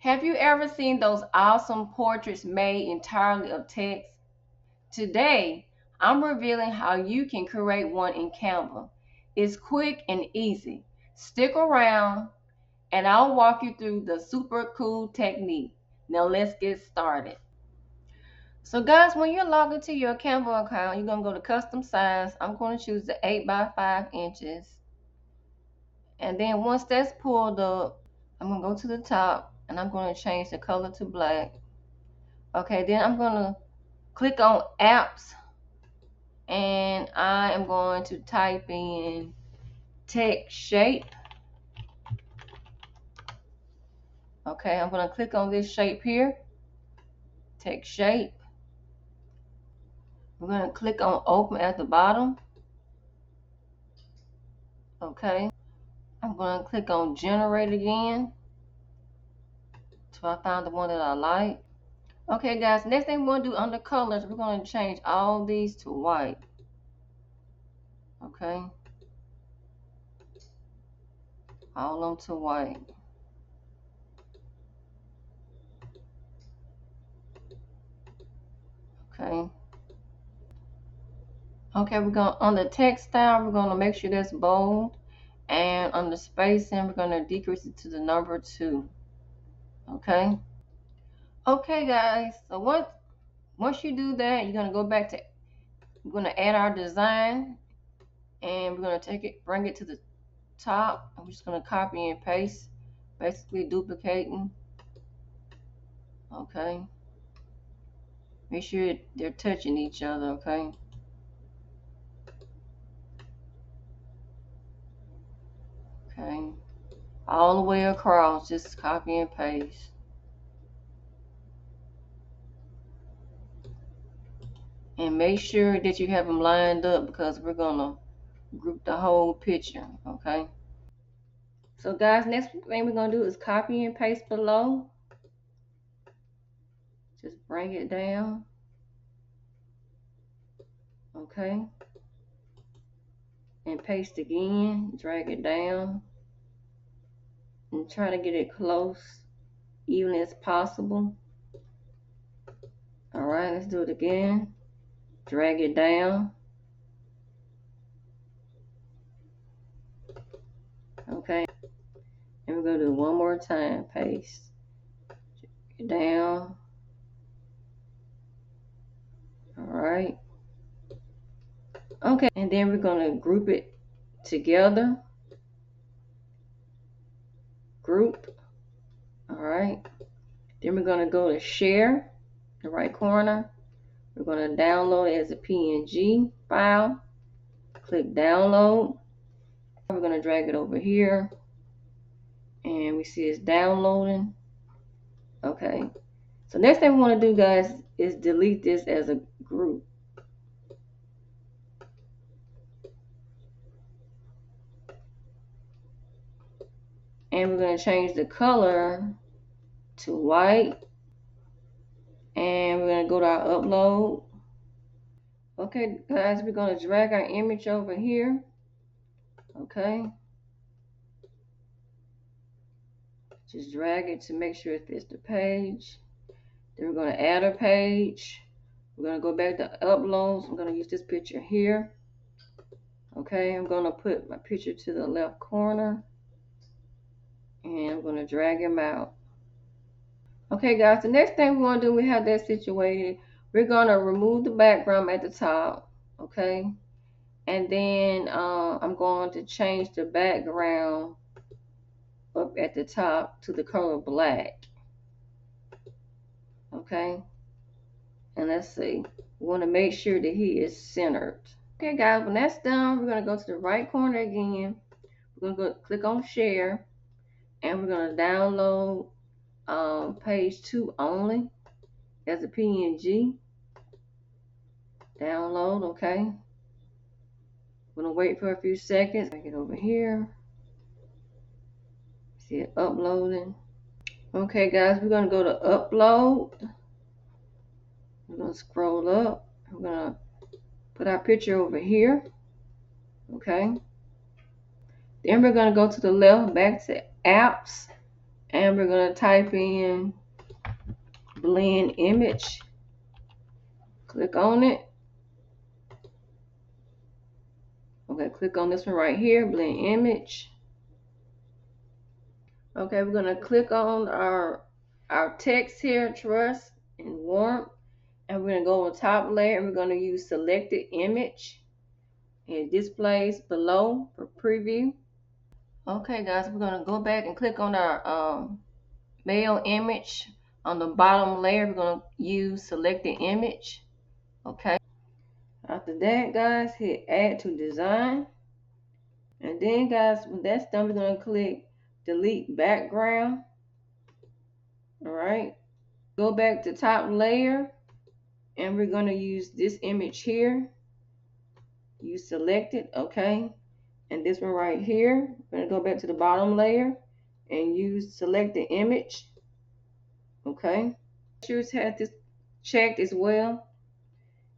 Have you ever seen those awesome portraits made entirely of text? Today, I'm revealing how you can create one in Canva. It's quick and easy. Stick around and I'll walk you through the super cool technique. Now let's get started. So guys, when you log into your Canva account, you're going to go to custom size. I'm going to choose the 8 by 5 inches. And then once that's pulled up, I'm going to go to the top and I'm going to change the color to black. Okay, then I'm going to click on apps and I am going to type in text shape. Okay, I'm going to click on this shape here, text shape. We're going to click on open at the bottom. Okay, I'm going to click on generate again till I find the one that I like. Okay guys, next thing we're going to do under colors, we're going to change all these to white. Okay, all of them to white. Okay. Okay, we're going on the text style, we're going to make sure that's bold, and on the spacing, we're going to decrease it to the number 2. Okay. Okay, guys. So once you do that, you're going to go back to, we're going to add our design, and we're going to take it, bring it to the top. I'm just going to copy and paste, basically duplicating. Okay. Make sure they're touching each other. Okay. Okay. All the way across, just copy and paste. And make sure that you have them lined up because we're going to group the whole picture. Okay. So guys, next thing we're going to do is copy and paste below. Just bring it down. Okay. And paste again. Drag it down. And try to get it close, even as possible. Alright, let's do it again. Drag it down. Okay. And we're going to do one more time. Paste. Drag it down. Alright. Okay, and then we're going to group it together. Group. Alright. Then we're going to go to share, the right corner. We're going to download it as a PNG file. Click download. We're going to drag it over here. And we see it's downloading. Okay. So next thing we want to do, guys, is delete this as a group. And we're going to change the color to white. And we're going to go to our upload. Okay, guys, we're going to drag our image over here. Okay. Just drag it to make sure it fits the page. Then we're going to add a page. We're going to go back to uploads. I'm going to use this picture here. Okay, I'm going to put my picture to the left corner. And I'm going to drag him out. Okay, guys, the next thing we want to do, we have that situated. We're going to remove the background at the top. Okay. And then I'm going to change the background up at the top to the color black. Okay. And let's see. We want to make sure that he is centered. Okay, guys, when that's done, we're going to go to the right corner again. We're going to go click on share. And we're going to download page 2 only as a PNG. Download, okay. I'm going to wait for a few seconds. Take it over here. See it uploading. Okay, guys, we're going to go to upload. We're going to scroll up. We're going to put our picture over here. Okay. Then we're going to go to the left, back to apps. and we're going to type in blend image. Click on it. Okay, click on this one right here, blend image. Okay, we're going to click on our text here, trust and warmth, and we're going to go on top layer, and we're going to use selected image. It displays below for preview. Okay guys, we're going to go back and click on our mail image. On the bottom layer, we're going to use selected image. Okay. After that, guys, hit add to design. And then guys, when that's done, we're going to click delete background. All right. Go back to top layer, and we're going to use this image here. You select it, okay. And this one right here, we're going to go back to the bottom layer and use select the image. Okay. Make sure it's had this checked as well.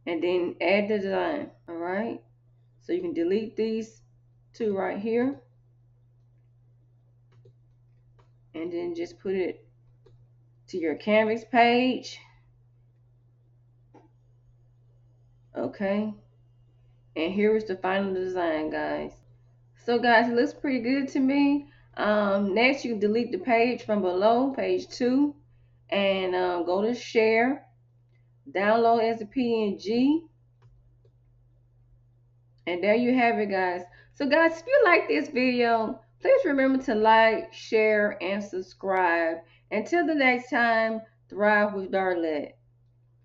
And then add the design. All right. So you can delete these two right here. And then just put it to your canvas page. Okay. And here is the final design, guys. So guys, it looks pretty good to me. Next, you can delete the page from below, page 2, and go to share, download as a PNG, and there you have it, guys. So guys, if you like this video, please remember to like, share, and subscribe. Until the next time, thrive with Darlette.